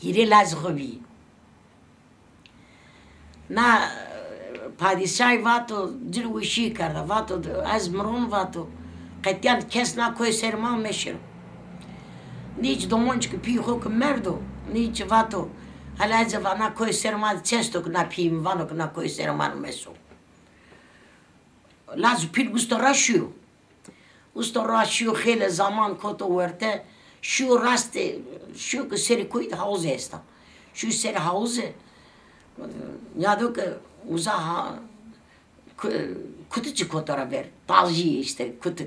Hiri lazgıbi. Na padişah vato dirvişi karda vato az mron vato. Qetiyan kes na koy serma meşir. Niç domonçki pi hok merdo. Niç vato. Hala zavana koy serma çestok na pim vanok na koy serma meso. Laz pil gustoraşıyor. Gustoraşıyor hele zaman koto verte. Şu raste şu que seri koydu havuz esta. Şu seri havuzu ya da ki uza kutucu kotora ver. Talji işte kutu.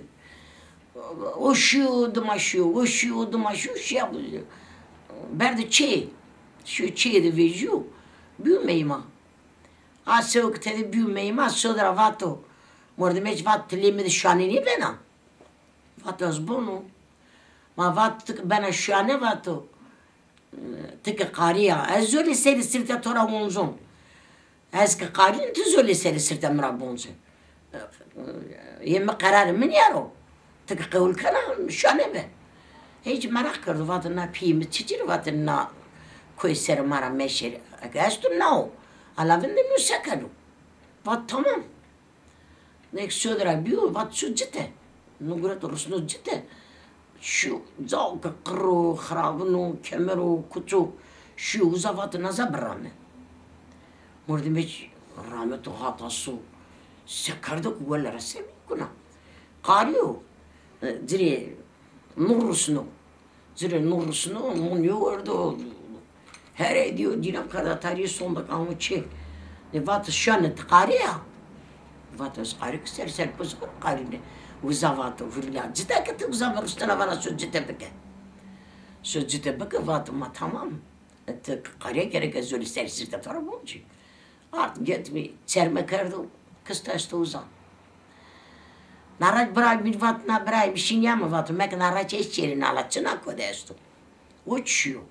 O şu dumaşıyor, o şu dumaşıyor şey yapıyor. Berdi çey. Şu çey de veju. Büyümeyma. Asıl ki dedi büyümeyma. Sonra vato. Mordemeç vat limit şanini bena. Vato zbunu. Ma vat bana şane vato. Tıkı qariya. Ez zöle seri sirte tora onzun. Ez ki qariyin tu zöle seri sirte mra bonzun. Yemi karar min yaro. Tıkı kavul kana şane be. Hiç merak kırdı vatı na piyimi çicir vatı na koy seri mara meşeri. Egestu na o. Alavinde müsekadu. Vat tamam. Nek södra biyo vat şu cite. Nugret rusnu cite. Şu zavka kırı, xarabını, kemeru, kutu. Şu uzavatı naza brame. Mordemeç rahmetu hatası. Sekardık uvelere semi kuna. Qariyo. Zire nurusunu. Zire nurusunu mun yordu. Her ediyor dinam kadar tarihi sonda kalmış şey. Vatı şanı qariya. Vatı qari kser serpuz qarine. Uzavatı vurla. Cidden ki uzavar üstüne bana sözcüte beke. Sözcüte beke vatı ma tamam. Qariye gerek zöli sersirte tarım olacak. Artık gitmi. Çerme kardı. Kız taştı uzan. Naraj bray bir vat na bray bir şey yama vatı. Mek naraj eşçerin alatçına kodestu. Uçuyor.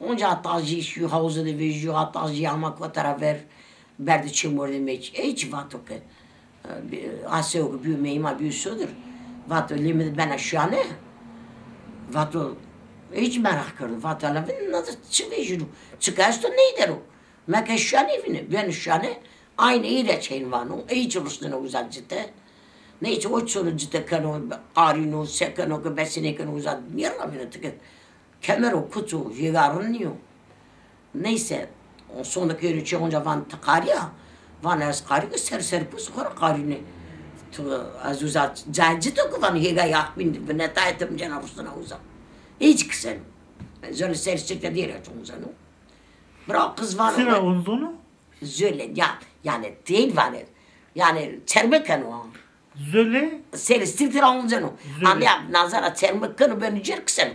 Onca atajı şu havuzu da vejiyor. Atajı ama kotara ver. Berdi çimur demek. Hiç vatı ki. Asıl büyümeyime büyüsüdür. Vatı limit bana şu an ne? Vatı hiç merak kırdı. Vatı alavın nasıl çıkıyor? Çıkarsa neydir o? Mek şu an evini. Ben şu an aynı ile çeyin var. Hiç uluslarına uzak cidde. Neyse o çolu cidde kano, arino, sekano, besine kano uzak. Niye ramine tıkıt? Kemer o kutu, yigarınıyor. Neyse. Sondaki yeri çeğince van tıkariya. Van az qari ser pus khor qarine to az uzat canci to van hega yak bin ne taytım cana rusuna uzat hiç kısen zöle serçekte diye açınızanu bırak kız var Sıra onzunu zöle ya yani değil var yani çermeken o zöle ser sirtir onzunu anlıyor nazara çermeken ben cer kısen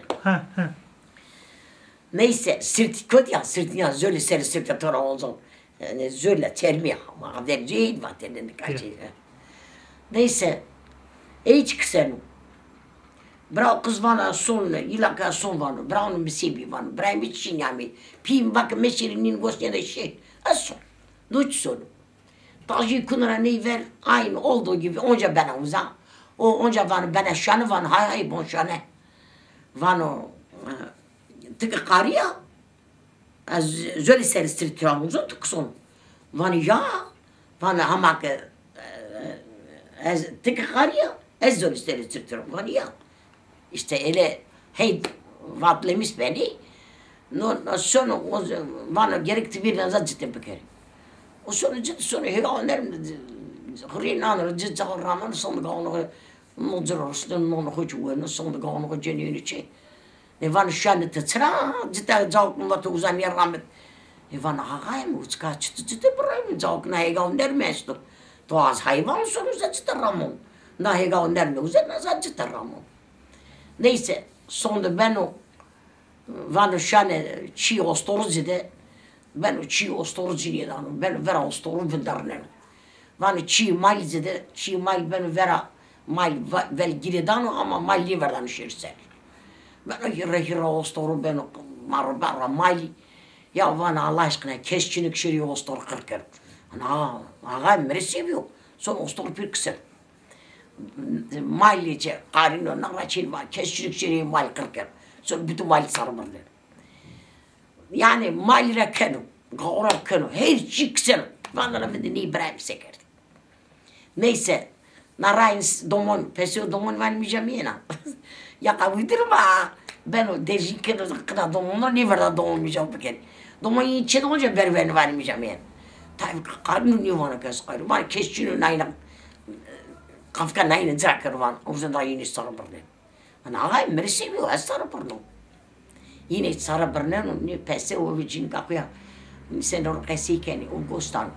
neyse sirt kötü ya sirt ya zöle ser sirte tora onzun yani zölle termiye ama vereceğin vatanını kaçıyor. Neyse, hiç kısa. Bravo kız bana son, ilaka son var. Bravo bir sebi var. Bravo bir şey yani. Pim bak meşerinin gösterdiği şey. Son. Nuç sonu. Tacı kunara ne ver? Aynı olduğu gibi. Onca bana uzak. O onca var bana şanı var. Hay bon şanı. Var o tıkı qariya. Zöli seri sirtiramuzun tıksın. Van ya, van hamak tıkı qariya. Ez zöli seri sirtiram. Van ya. İşte öyle hey vatlemiş beni. No sonu van gerekti bir nazar cidden bekeri. O sonu ciddi sonu hey anlarım. Hırın anlar ciddi raman sonu ganu muzurusun no hocu sonu ganu cenini şey. Evan şanı tıçra cidden zavkın vatı uzan yer rahmet. Evan ağayım uçka çıtı bırakayım zavkın hega önermestu. Doğaz hayvan sonuçta cidden ramon. Na hega önerme uzan nazar cidden ramon. Neyse sonunda ben o van şanı çiğ ostorucu de ben o çiğ ostorucu diye danım. Ben vera ostorucu darnem. Van çiğ malci de çiğ mal ben vera mal vel giredan ama malli verdan şirsel. Ben hira ostoru ben marra mali ya bana Allah aşkına keşçinik şiri ostor kırkır. Ana ağa mersi biyo. Son ostor bir kısır. Malice qarino naraçil var keşçinik şiri mal kırkır. Son bütün mal sarmırdı. yani malira kenu, gavra kenu, her şey kısenu. Vanlara bende ne İbrahim sekerdi. Neyse, narayın domon, pesi domon vermeyeceğim yine. Ya kavuydurma. Ben o derjin kenu kadar domonlar ne var domon bir kere. Domon içinde olunca berberini vermeyeceğim yani. Tabii karnı ne var kes karnı. Var kesçinin aynen. Kafka nayını zrakır var. O yüzden daha yeni sarı birden. Ana ağayım biri seviyor. Az sarı birden. Yine sarı birden ne pesi o vicin kakıya. Sen orkesiyken o gostan.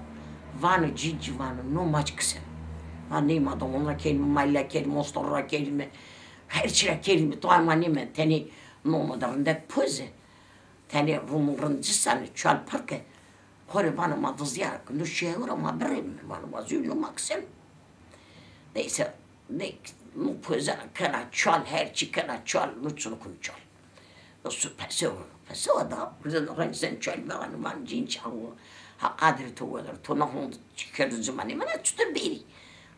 Vanı cici vanı no maç kısın. Annem adam ona kelime malle kelime ostorra kelime. Her şey kelime. Tuan annem teni no modernde poze. Teni rumuruncusan çal parke. Hore vanı madız ya. No şey ora ma brim vanı vazıyor maksim. Neyse ne no poze kana çal her şey kana çal lütfen kun çal. No süperse da. Bizden rensen çal ben van cin çal. Ha kadir tuvalar tonahun çıkardı zamanı bana tutur biri.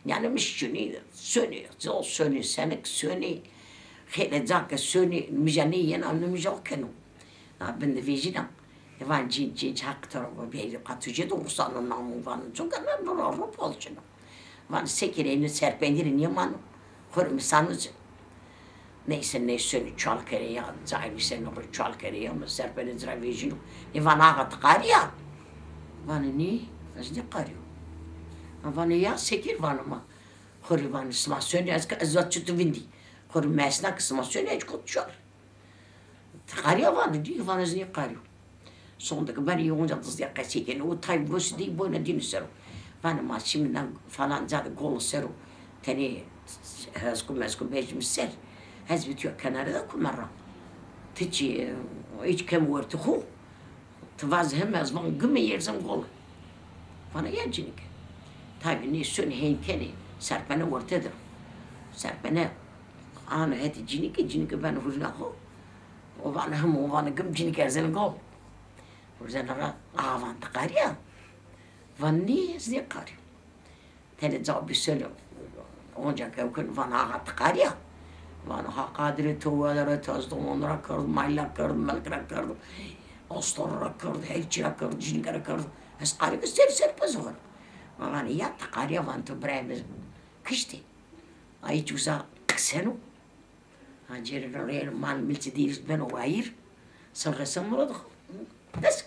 Yani müşkünü sönü, zor sönü, senek sönü, hele zaka sönü, müjani yena anı müjakenu. Ben de vejinam. Van cin hak tarafı beyli katıcı da usanın namı van. Çünkü ben bunu Avrupa olacağım. Van sekireğini serpendirin yamanı. Hırmı sanıcı. Neyse ne sönü çal kere ya, zayıf sen olur çal kere ya, serpendirin vejinu. Ne van ağa tıkar ya. Van ne? Az ne karıyor? Van ya sekir vanıma. Hori van smasyon azatçı vindi. Hori mesnak smasyon hiç kutçar. Tıkarıyor van diyor van az ne karıyor. Sondaki ben yoğunca dızya kaseken o tay boş değil boyuna dini seru. Van ma şimdiden falan zaten gol seru. Teni hasku becmiş ser. Az bitiyor kenarda kumarra. Tici hiç kem vurtu hu. Tvaz hem az van güme yersem gol. Bana yancınik. Tabii ne sön heykeli serpene ortadır. Serpene ana heti cinike ben huzna ho. O bana hem o bana güm cinik erzen gol. O yüzden ara avan takar ya. Van ne zne kar. Tene cevap bir söyle. Onca kevkün van ağa takar ya. Van ha kadri tuvalara tazdım onlara kırdım, mayla kırdım, melkra kırdım. Ostorra kırdım, heyçira kırdım, cinikara kırdım. Es karı serpez var. Van ya takar ya van tu bremez. Kıştı. Ay çuza ksenu. Hancerin oraya mal milçi değiliz ben o ayır. Salgasam mı oldu? Nasıl?